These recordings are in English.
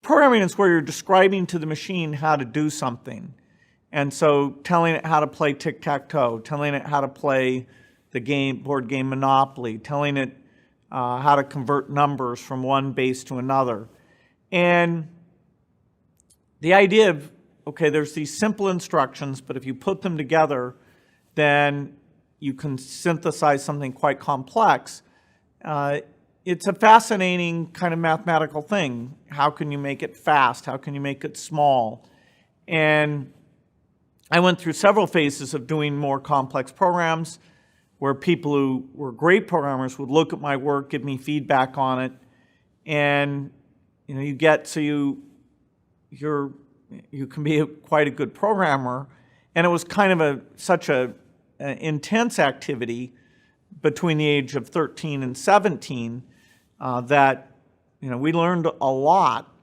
Programming is where you're describing to the machine how to do something. And so telling it how to play tic-tac-toe, telling it how to play the board game Monopoly, telling it how to convert numbers from one base to another. And the idea of, okay, there's these simple instructions, but if you put them together, then you can synthesize something quite complex. It's a fascinating kind of mathematical thing. How can you make it fast? How can you make it small? And I went through several phases of doing more complex programs where people who were great programmers would look at my work, give me feedback on it, and you can be quite a good programmer. And it was kind of such an intense activity between the age of 13 and 17 that we learned a lot.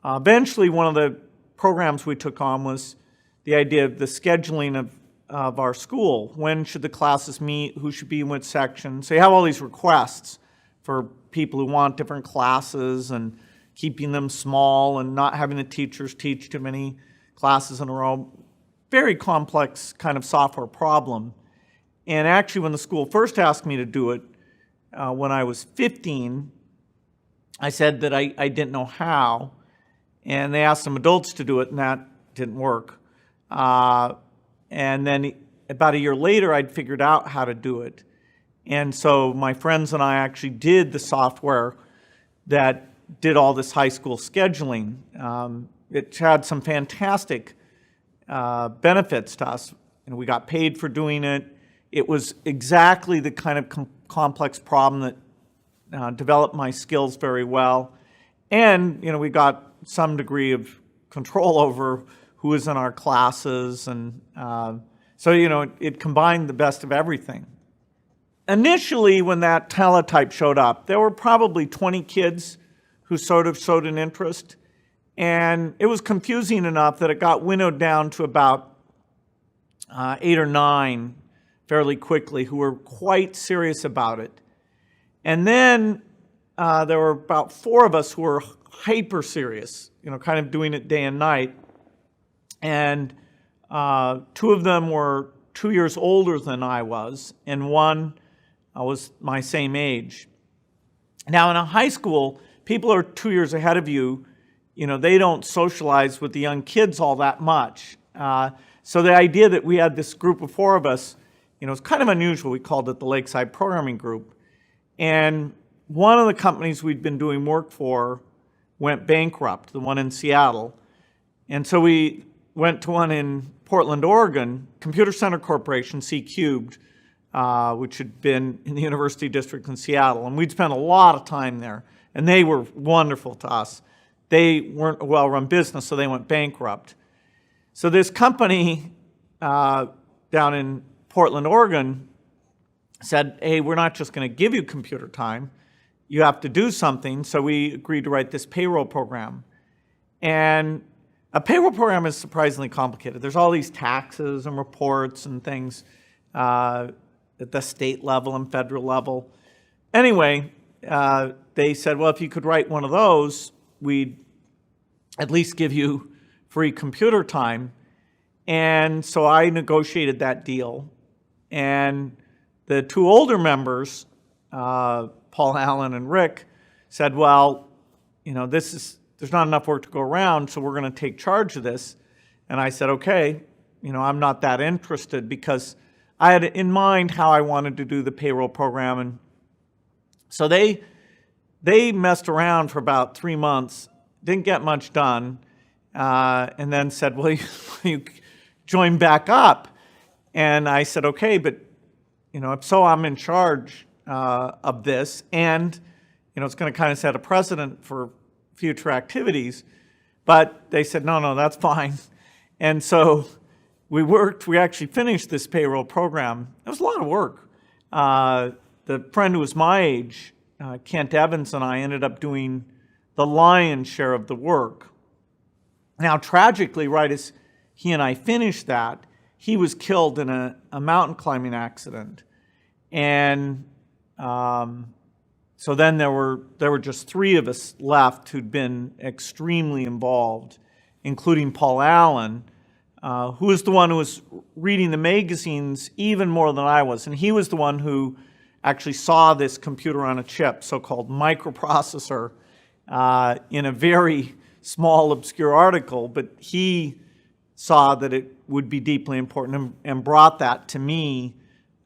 Eventually, one of the programs we took on was the idea of the scheduling of our school. When should the classes meet? Who should be in which section? So you have all these requests for people who want different classes and keeping them small and not having the teachers teach too many classes in a row. Very complex kind of software problem. And actually, when the school first asked me to do it, when I was 15, I said that I didn't know how. And they asked some adults to do it, and that didn't work. And then about a year later, I'd figured out how to do it. And so my friends and I actually did the software that did all this high school scheduling. It had some fantastic benefits to us. We got paid for doing it. It was exactly the kind of complex problem that developed my skills very well. And we got some degree of control over who was in our classes. And so it combined the best of everything. Initially, when that teletype showed up, there were probably 20 kids who sort of showed an interest. And it was confusing enough that it got winnowed down to about 8 or 9 fairly quickly who were quite serious about it. And then there were about 4 of us who were hyper serious, kind of doing it day and night. And 2 of them were 2 years older than I was, and 1 was my same age. Now, in a high school, people are 2 years ahead of you. They don't socialize with the young kids all that much. So the idea that we had this group of 4 of us, it's kind of unusual. We called it the Lakeside Programming Group. And one of the companies we'd been doing work for went bankrupt, the one in Seattle. And so we went to one in Portland, Oregon, Computer Center Corporation, C-Cubed, which had been in the University District in Seattle. And we'd spent a lot of time there. And they were wonderful to us. They weren't a well-run business, so they went bankrupt. So this company down in Portland, Oregon, said, hey, we're not just going to give you computer time. You have to do something. So we agreed to write this payroll program. And a payroll program is surprisingly complicated. There's all these taxes and reports and things at the state level and federal level. Anyway, they said, well, if you could write one of those, we'd at least give you free computer time. And so I negotiated that deal. And the 2 older members, Paul Allen and Rick, said, well, there's not enough work to go around, so we're going to take charge of this. And I said, okay, I'm not that interested, because I had in mind how I wanted to do the payroll program. And so they messed around for about 3 months, didn't get much done, and then said, well, you join back up. And I said, okay, but so I'm in charge of this, and it's going to kind of set a precedent for future activities. But they said, no, that's fine. And so we actually finished this payroll program. It was a lot of work. The friend who was my age, Kent Evans, and I ended up doing the lion's share of the work. Now, tragically, right as he and I finished that, he was killed in a mountain climbing accident. And So then there were just three of us left who'd been extremely involved, including Paul Allen, who was the one who was reading the magazines even more than I was. And he was the one who actually saw this computer on a chip, so-called microprocessor, in a very small, obscure article. But he saw that it would be deeply important and brought that to me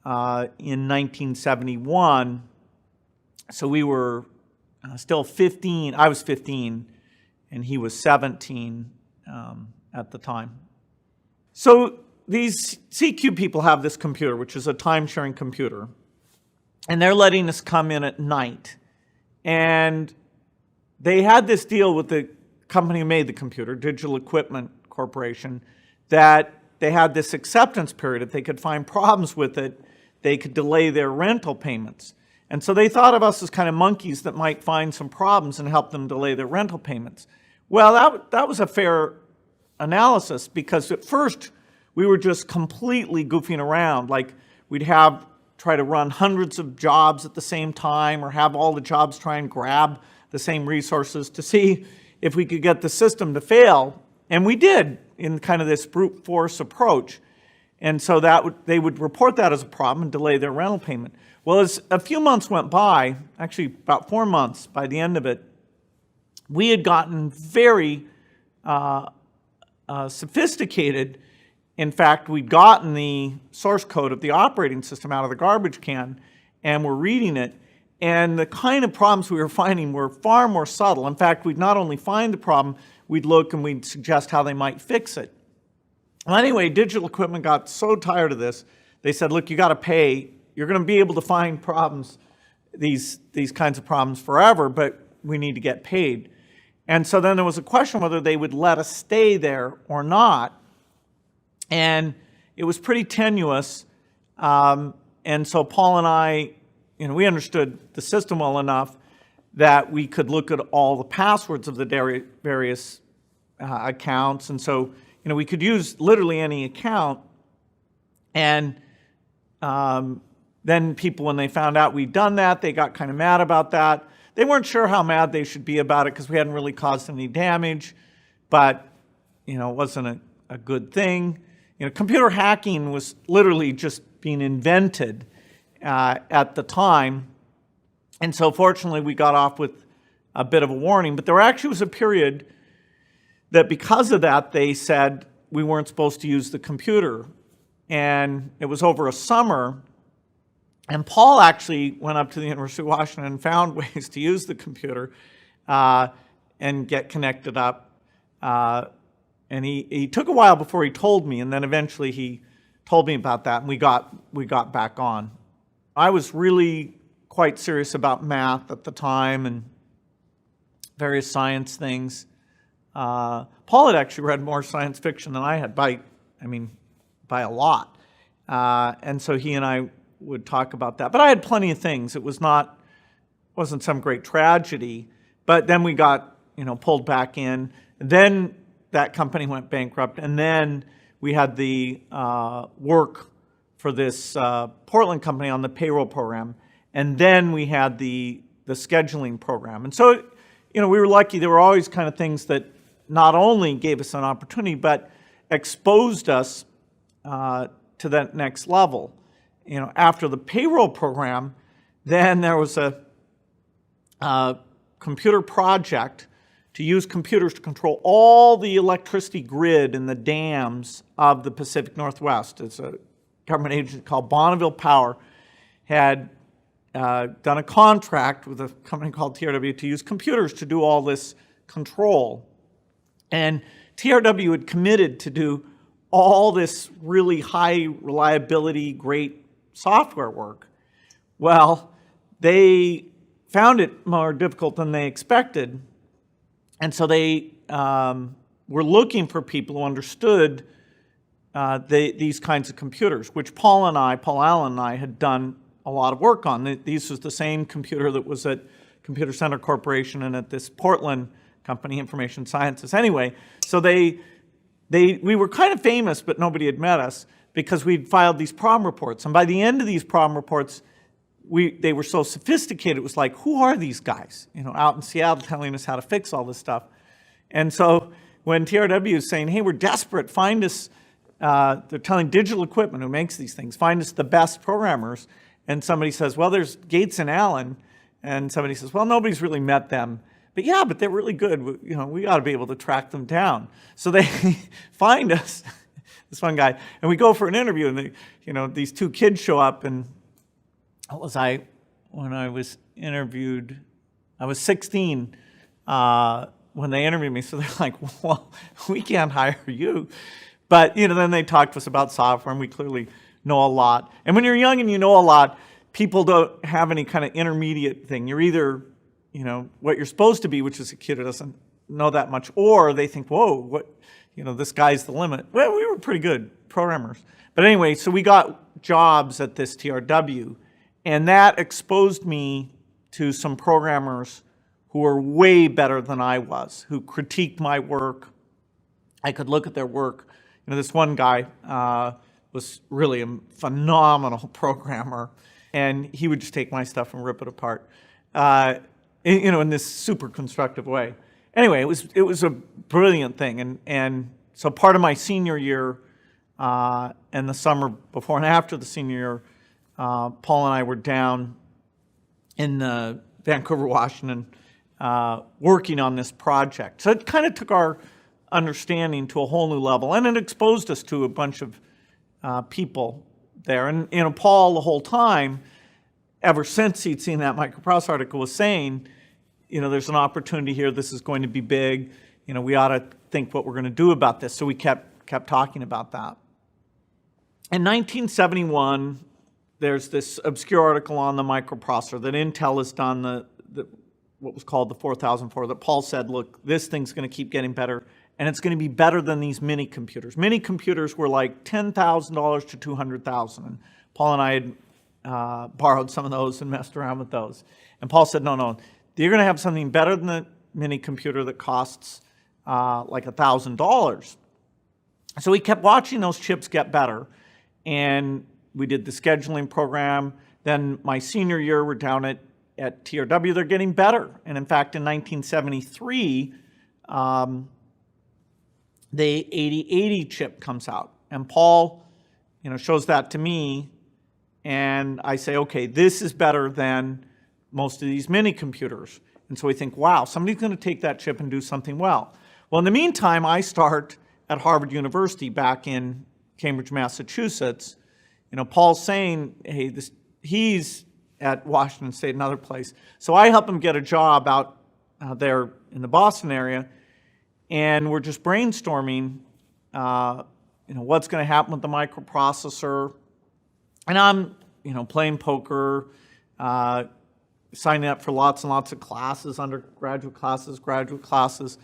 in 1971. So we were still 15. I was 15, and he was 17 at the time. So these CQ people have this computer, which is a time-sharing computer, and they're letting us come in at night. And they had this deal with the company who made the computer, Digital Equipment Corporation, that they had this acceptance period. If they could find problems with it, they could delay their rental payments. And so they thought of us as kind of monkeys that might find some problems and help them delay their rental payments. Well, that was a fair analysis, because at first we were just completely goofing around. Like, we'd try to run hundreds of jobs at the same time, or have all the jobs try and grab the same resources to see if we could get the system to fail. And we did, in kind of this brute force approach. And so they would report that as a problem and delay their rental payment. Well, as a few months went by, actually about 4 months by the end of it, we had gotten very sophisticated. In fact, we'd gotten the source code of the operating system out of the garbage can, and we're reading it. And the kind of problems we were finding were far more subtle. In fact, we'd not only find the problem, we'd look and we'd suggest how they might fix it. Well, anyway, Digital Equipment got so tired of this, they said, look, you got to pay. You're going to be able to find problems, these kinds of problems forever, but we need to get paid. And so then there was a question whether they would let us stay there or not. And it was pretty tenuous. And so Paul and I, we understood the system well enough that we could look at all the passwords of the various accounts. And so, we could use literally any account. And then people, when they found out we'd done that, they got kind of mad about that. They weren't sure how mad they should be about it, because we hadn't really caused any damage. But, it wasn't a good thing. Computer hacking was literally just being invented at the time. And so fortunately, we got off with a bit of a warning. But there actually was a period that, because of that, they said we weren't supposed to use the computer. And it was over a summer. And Paul actually went up to the University of Washington and found ways to use the computer and get connected up. And he took a while before he told me, and then eventually he told me about that, and we got back on. I was really quite serious about math at the time and various science things. Paul had actually read more science fiction than I had by a lot. And so he and I would talk about that. But I had plenty of things. It wasn't some great tragedy. But then we got, pulled back in. And then that company went bankrupt. And then we had the work for this Portland company on the payroll program. And then we had the scheduling program. And so, we were lucky. There were always kind of things that not only gave us an opportunity, but exposed us to that next level. After the payroll program, then there was a computer project to use computers to control all the electricity grid in the dams of the Pacific Northwest. It's a government agency called Bonneville Power had done a contract with a company called TRW to use computers to do all this control. And TRW had committed to do all this really high reliability, great software work. Well, they found it more difficult than they expected. And so they were looking for people who understood these kinds of computers, which Paul Allen and I had done a lot of work on. This was the same computer that was at Computer Center Corporation and at this Portland company, Information Sciences. Anyway, so we were kind of famous, but nobody had met us because we'd filed these problem reports. And by the end of these problem reports, they were so sophisticated, it was like, who are these guys, out in Seattle telling us how to fix all this stuff? And so when TRW is saying, hey, we're desperate, find us, they're telling Digital Equipment, who makes these things, find us the best programmers. And somebody says, well, there's Gates and Allen. And somebody says, well, nobody's really met them. But yeah, but they're really good. We ought to be able to track them down. So they find us, this one guy, and we go for an interview, and these two kids show up, and when I was interviewed, I was 16 when they interviewed me. So they're like, well, we can't hire you. But, then they talked to us about software, and we clearly know a lot. And when you're young and you know a lot, people don't have any kind of intermediate thing. You're either, what you're supposed to be, which is a kid who doesn't know that much, or they think, whoa, this guy's the limit. Well, we were pretty good programmers. But anyway, so we got jobs at this TRW, and that exposed me to some programmers who were way better than I was, who critiqued my work. I could look at their work. This one guy was really a phenomenal programmer, and he would just take my stuff and rip it apart, in this super constructive way. Anyway, it was a brilliant thing, and so part of my senior year and the summer before and after the senior year, Paul and I were down in Vancouver, Washington, working on this project. So it kind of took our understanding to a whole new level, and it exposed us to a bunch of people there. And Paul, the whole time, ever since he'd seen that microprocessor article, was saying, there's an opportunity here. This is going to be big. We ought to think what we're going to do about this. So we kept talking about that. In 1971, there's this obscure article on the microprocessor that Intel has done, what was called the 4004, that Paul said, look, this thing's going to keep getting better, and it's going to be better than these mini computers. Mini computers were like $10,000 to $200,000. And Paul and I had borrowed some of those and messed around with those. And Paul said, no, you're going to have something better than the mini computer that costs like $1,000. So we kept watching those chips get better, and we did the scheduling program. Then my senior year, we're down at TRW, they're getting better. And in fact, in 1973, the 8080 chip comes out. And Paul, shows that to me, and I say, okay, this is better than most of these mini computers. And so we think, wow, somebody's going to take that chip and do something well. Well, in the meantime, I start at Harvard University back in Cambridge, Massachusetts. Paul's saying, hey, he's at Washington State, another place. So I help him get a job out there in the Boston area, and we're just brainstorming, what's going to happen with the microprocessor. And I'm, playing poker, signing up for lots and lots of classes, undergraduate classes, graduate classes.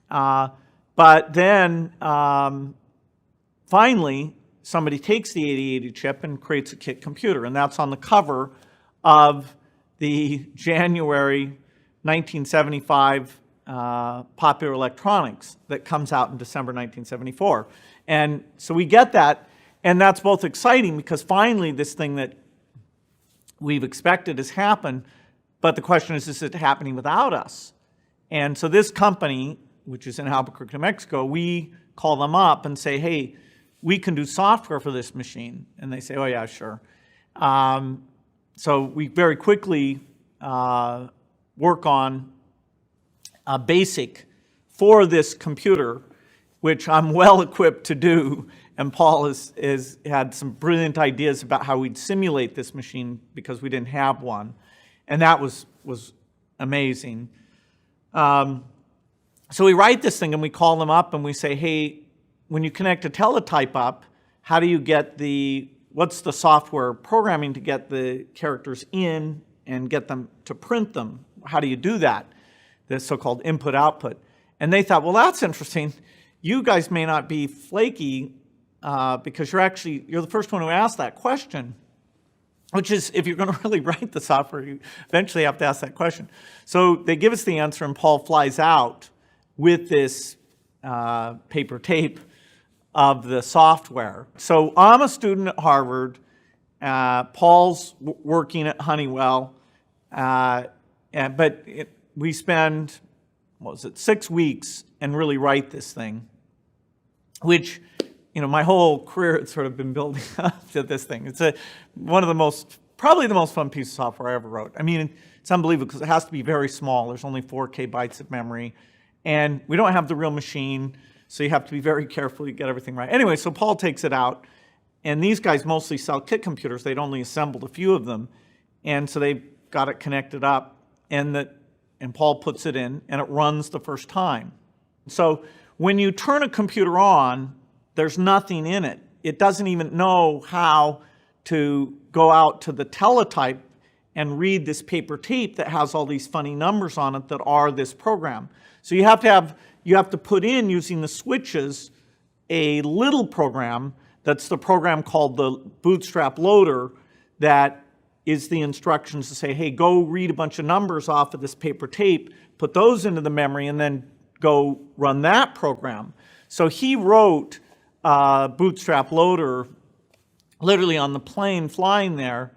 But then finally, somebody takes the 8080 chip and creates a kit computer, and that's on the cover of the January 1975 Popular Electronics that comes out in December 1974. And so we get that, and that's both exciting because finally this thing that we've expected has happened, but the question is it happening without us? And so this company, which is in Albuquerque, New Mexico, we call them up and say, hey, we can do software for this machine. And they say, oh yeah, sure. So we very quickly work on a BASIC for this computer, which I'm well equipped to do. And Paul has had some brilliant ideas about how we'd simulate this machine because we didn't have one. And that was amazing. So we write this thing and we call them up and we say, hey, when you connect a teletype up, how do you get what's the software programming to get the characters in and get them to print them? How do you do that? The so-called input-output. And they thought, well, that's interesting. You guys may not be flaky because you're the first one who asked that question, which is, if you're going to really write the software, you eventually have to ask that question. So they give us the answer, and Paul flies out with this paper tape of the software. So I'm a student at Harvard, Paul's working at Honeywell, we spend, 6 weeks and really write this thing, which, my whole career has sort of been building up to this thing. It's probably the most fun piece of software I ever wrote. I mean, it's unbelievable because it has to be very small. There's only 4K bytes of memory, and we don't have the real machine, so you have to be very careful you get everything right. Anyway, so Paul takes it out, and these guys mostly sell kit computers. They'd only assembled a few of them, and so they got it connected up, and Paul puts it in, and it runs the first time. So when you turn a computer on, there's nothing in it. It doesn't even know how to go out to the teletype and read this paper tape that has all these funny numbers on it that are this program. So you have to put in, using the switches, a little program that's the program called the Bootstrap Loader that is the instructions to say, hey, go read a bunch of numbers off of this paper tape, put those into the memory, and then go run that program. So he wrote Bootstrap Loader literally on the plane flying there.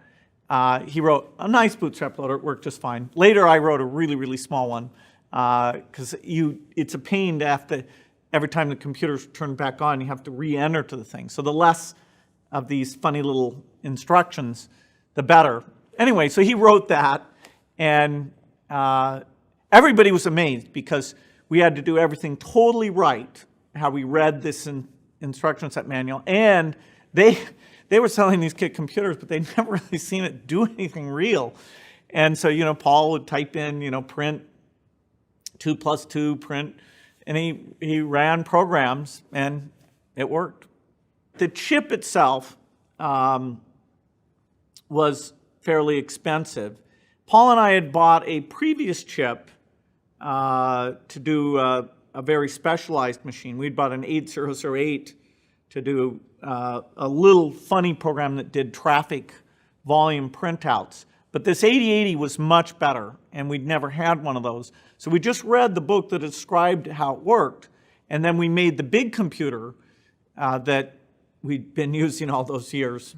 He wrote a nice Bootstrap Loader. It worked just fine. Later, I wrote a really, really small one because it's a pain to have to, every time the computer's turned back on, you have to re-enter to the thing. So the less of these funny little instructions, the better. Anyway, so he wrote that, and everybody was amazed because we had to do everything totally right, how we read this instruction set manual, and they were selling these kit computers, but they'd never really seen it do anything real. And so, Paul would type in, print 2 + 2, print, and he ran programs, and it worked. The chip itself was fairly expensive. Paul and I had bought a previous chip to do a very specialized machine. We'd bought an 8008 to do a little funny program that did traffic volume printouts. But this 8080 was much better, and we'd never had one of those. So we just read the book that described how it worked, and then we made the big computer that we'd been using all those years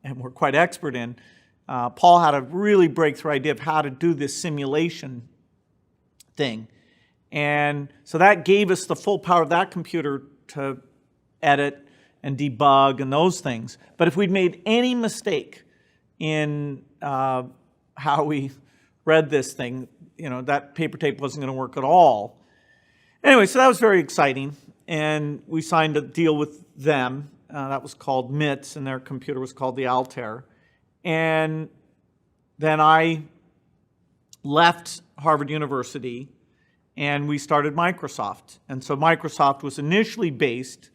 and we're quite expert in. Paul had a really breakthrough idea of how to do this simulation thing. And so that gave us the full power of that computer to edit and debug and those things. But if we'd made any mistake in how we read this thing, that paper tape wasn't going to work at all. Anyway, so that was very exciting. And we signed a deal with them. That was called MITS, and their computer was called the Altair. And then I left Harvard University, and we started Microsoft. And so Microsoft was initially based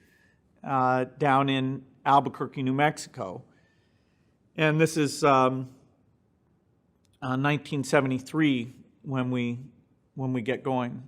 down in Albuquerque, New Mexico. And this is 1973 when we get going.